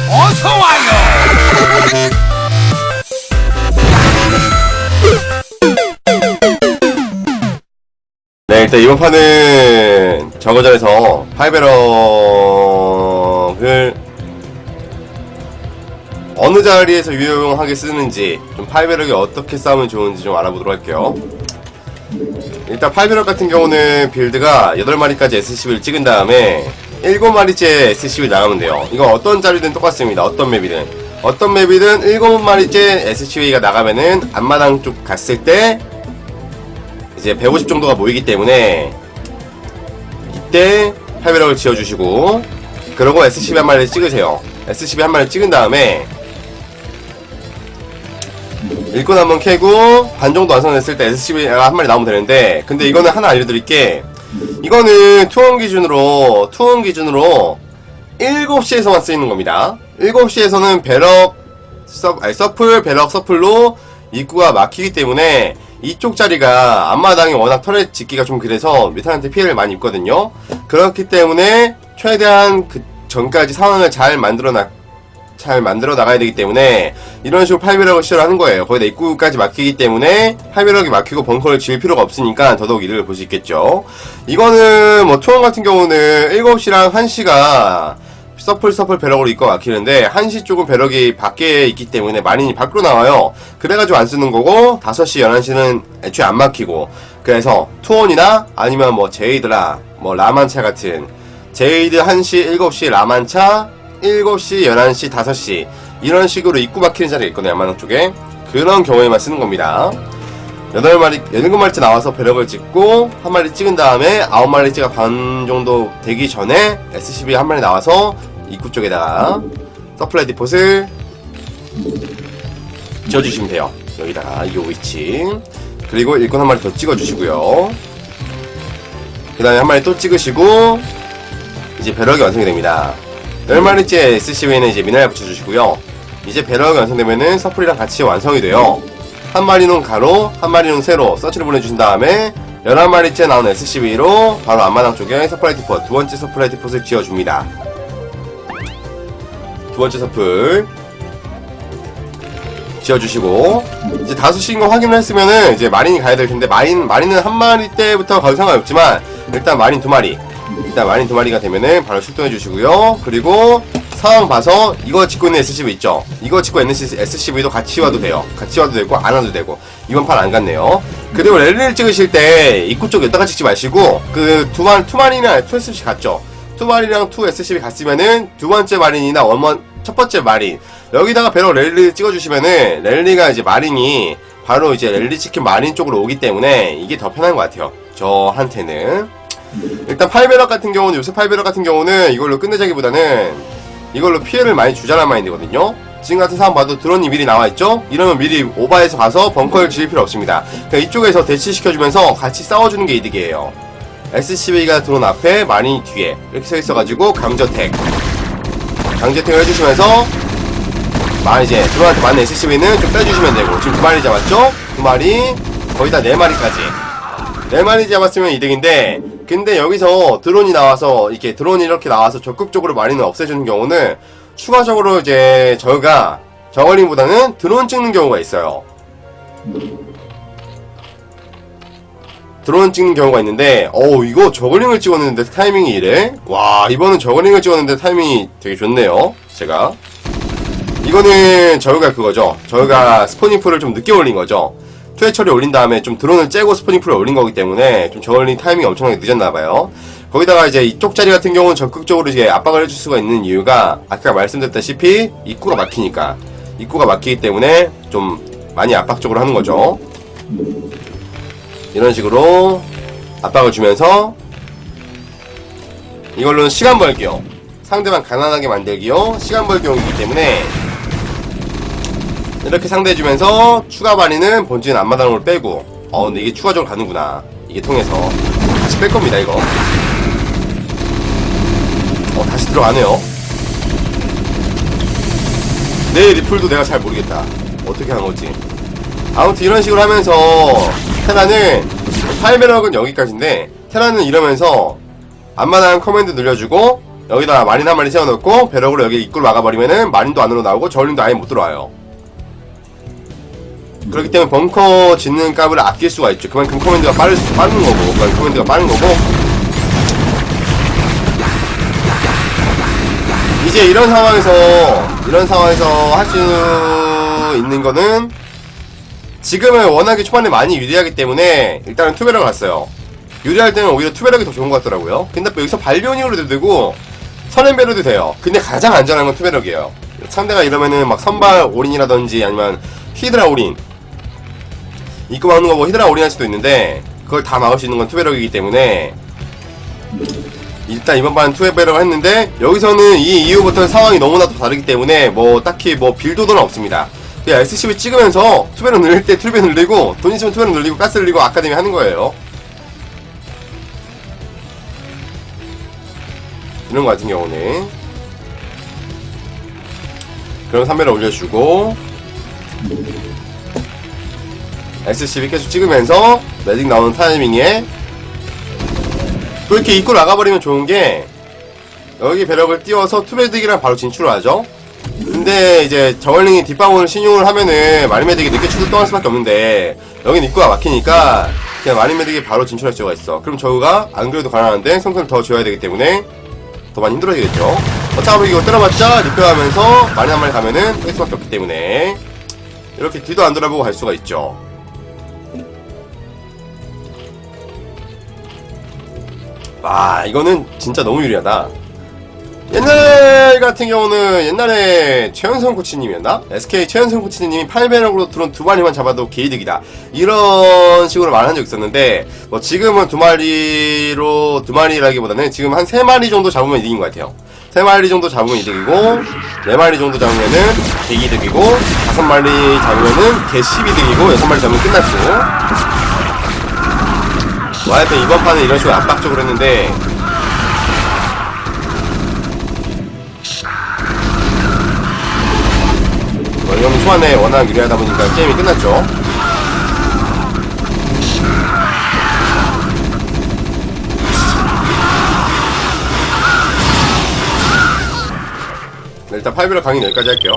어서와요. 네, 일단 이번 판은 정거장에서 파이베럭을 어느 자리에서 유용하게 쓰는지, 좀 파이베럭이 어떻게 싸우면 좋은지 좀 알아보도록 할게요. 일단 파이베럭 같은 경우는 빌드가 8마리까지 SCV를 찍은 다음에 7마리째 SCV 나가면 돼요. 이건 어떤 자리든 똑같습니다. 어떤 맵이든 7마리째 SCV가 나가면은 앞마당 쪽 갔을 때 이제 150 정도가 모이기 때문에 이때 파이베럭을 지어주시고, 그러고 SCV 한 마리를 찍으세요. SCV 한 마리를 찍은 다음에 일꾼 한번 캐고 반 정도 완성됐을 때 SCV가 한 마리 나오면 되는데, 근데 이거는 하나 알려드릴게. 이거는 투원 기준으로 7시에서만 쓰이는 겁니다. 7시에서는 서플, 배럭, 서플로 입구가 막히기 때문에 이쪽 자리가 앞마당이 워낙 터렛 짓기가 좀 그래서 뮤탄한테 피해를 많이 입거든요. 그렇기 때문에 최대한 그 전까지 상황을 잘 만들어 나가야 되기 때문에 이런 식으로 파이베럭을 시도하는 거예요. 거기다 입구까지 막히기 때문에 파이베럭이 막히고 벙커를 지을 필요가 없으니까 더더욱 이득을 볼 수 있겠죠. 이거는 뭐 투원 같은 경우는 7시랑 1시가 서플 배럭으로 입고 막히는데, 1시 쪽은 배럭이 밖에 있기 때문에 마린이 밖으로 나와요. 그래가지고 안 쓰는 거고, 5시, 11시는 애초에 안 막히고, 그래서 투원이나 아니면 뭐 제이드라, 뭐 라만차 같은 제이드 1시, 7시 라만차, 7시, 11시, 5시 이런 식으로 입구 막히는 자리가 있거든요. 앞마당 쪽에. 그런 경우에만 쓰는 겁니다. 7마리째 나와서 배럭을 찍고 한 마리 찍은 다음에 9마리째가 반 정도 되기 전에 SCV 한 마리 나와서 입구 쪽에다가 서플라이 디폿을 지어주시면 돼요. 여기다가 이 위치. 그리고 일꾼 한 마리 더 찍어주시고요. 그 다음에 한 마리 또 찍으시고 이제 배럭이 완성이 됩니다. 10마리째 SCV는 이제 미네랄 붙여주시고요. 이제 배럭이 완성되면은 서플이랑 같이 완성이 돼요. 한 마리는 가로, 한 마리는 세로 서치를 보내주신 다음에 11마리째 나온 SCV로 바로 앞마당 쪽에 서플라이 디폿, 두 번째 서플라이 디폿을 지어줍니다. 두 번째 서플 지어주시고, 이제 5시인 거 확인을 했으면은 이제 마린이 가야 될 텐데, 마린은 한 마리 때부터 가도 상관없지만 일단 마린 2마리, 마린 2마리가 되면은 바로 출동해 주시고요. 그리고 상황 봐서 이거 짓고 있는 SCV 있죠? 이거 짓고 있는 SCV도 같이 와도 돼요. 같이 와도 되고 안 와도 되고. 이번 판 안 갔네요. 그리고 랠리를 찍으실 때 입구 쪽 여기다가 찍지 마시고, 그 투마리나 2SCV 갔죠? 투마리랑 2SCV 갔으면은 두 번째 마린이나 첫 번째 마린 여기다가 배럭 랠리 찍어주시면은 랠리가 이제 마린이 바로 이제 랠리 찍힌 마린 쪽으로 오기 때문에 이게 더 편한 것 같아요. 저한테는. 일단 파이베럭 같은 경우는, 요새 파이베럭 같은 경우는 이걸로 끝내자기보다는 이걸로 피해를 많이 주자란 마인드거든요. 지금 같은 상황 봐도 드론이 미리 나와있죠? 이러면 미리 오버해서 가서 벙커를 지을 필요 없습니다. 그냥 이쪽에서 대치시켜주면서 같이 싸워주는 게 이득이에요. SCV가 드론 앞에, 마린이 뒤에 이렇게 서있어가지고 강제택을 해주시면서 이제 드론한테 맞는 SCV는 좀 빼주시면 되고, 지금 2마리 잡았죠? 2마리, 거의 다 4마리까지 4마리 잡았으면 이득인데, 근데 여기서 드론이 이렇게 나와서 적극적으로 마린을 없애주는 경우는 추가적으로 이제 저희가 저걸링보다는 드론 찍는 경우가 있어요. 드론 찍는 경우가 있는데, 이거 저걸링을 찍었는데 타이밍이 이래? 와, 이번은 저걸링을 찍었는데 타이밍이 되게 좋네요. 제가 이거는 저희가 그거죠. 저희가 스포닝풀을 좀 늦게 올린 거죠. 투회 처리 올린 다음에 좀 드론을 째고 스포닝풀을 올린 거기 때문에 좀 저걸링 타이밍이 엄청나게 늦었나봐요. 거기다가 이제 이쪽 자리 같은 경우는 적극적으로 이제 압박을 해줄 수가 있는 이유가, 아까 말씀드렸다시피 입구가 막히니까, 입구가 막히기 때문에 좀 많이 압박적으로 하는 거죠. 이런 식으로 압박을 주면서 이걸로는 시간 벌기용, 상대방 가난하게 만들기용 시간 벌기용이기 때문에 이렇게 상대해주면서 추가 마린은 본진 앞마당으로 빼고, 근데 이게 추가적으로 가는구나. 이게 통해서 다시 뺄 겁니다. 이거 다시 들어가네요. 내 리플도 내가 잘 모르겠다. 어떻게 한 거지? 아무튼 이런 식으로 하면서 테라는, 파이베럭은 여기까지인데 테라는 이러면서 앞마당 커맨드 늘려주고 여기다 마린 한 마리 세워놓고 배럭으로 여기 입구를 막아버리면은 마린도 안으로 나오고 저울링도 아예 못 들어와요. 그렇기 때문에 벙커 짓는 값을 아낄 수가 있죠. 그만큼 커맨드가 빠른 거고, 커맨드가 빠른 거고. 이제 이런 상황에서 할 수 있는 거는 지금은 워낙에 초반에 많이 유리하기 때문에 일단은 투배럭을 갔어요. 유리할 때는 오히려 투배럭이 더 좋은 것 같더라고요. 근데 여기서 발변이로도 되고 선앤배로도 돼요. 근데 가장 안전한 건 투배럭이에요. 상대가 이러면은 막 선발 올인이라든지 아니면 히드라 올인 입구 막는 거 뭐 히드라 올인할 수도 있는데 그걸 다 막을 수 있는 건 투배럭이기 때문에 일단 이번 판 투배럭을 했는데 여기서는 이 이후부터 상황이 너무나도 다르기 때문에 뭐 딱히 뭐 빌도도는 없습니다. 그냥 SCV 찍으면서 투배럭 늘릴 때 투배 늘리고 돈 있으면 투배럭 늘리고 가스 늘리고 아카데미 하는 거예요. 이런 거 같은 경우는 그럼 3배를 올려주고 SCV 계속 찍으면서 매직 나오는 타이밍에 또 이렇게 입구를 나가버리면 좋은게 여기 배럭을 띄워서 투배득이랑 바로 진출을 하죠. 근데 이제 저울링이 뒷방울을 신용을 하면은 마린메딕이 늦게 출동할 수밖에 없는데 여긴 입구가 막히니까 그냥 마린메딕이 바로 진출할 수가 있어. 그럼 저우가 안 그래도 가난한데 성선을 더 지어야 되기 때문에 더 많이 힘들어지겠죠. 어차피 이거 때려봤자 리페어하면서 마린 한 마리 가면은 뺄 수밖에 없기 때문에 이렇게 뒤도 안 돌아보고 갈 수가 있죠. 와, 이거는 진짜 너무 유리하다. 옛날 같은 경우는 옛날에 최현성 코치님이었나? SK 최현성 코치님이 8배럭으로 드론 2마리만 잡아도 개이득이다 이런 식으로 말한 적 있었는데 뭐 지금은 2마리라기보다는 지금 한 3마리 정도 잡으면 이득인 것 같아요. 3마리 정도 잡으면 이득이고 4마리 정도 잡으면은 개이득이고 5마리 잡으면은 개 10이득이고 6마리 잡으면 끝났고. 뭐 하여튼 이번 판은 이런 식으로 압박적으로 했는데 이건 초반에 워낙 유리하다 보니까 게임이 끝났죠. 네, 일단 8배럭 강의 여기까지 할게요.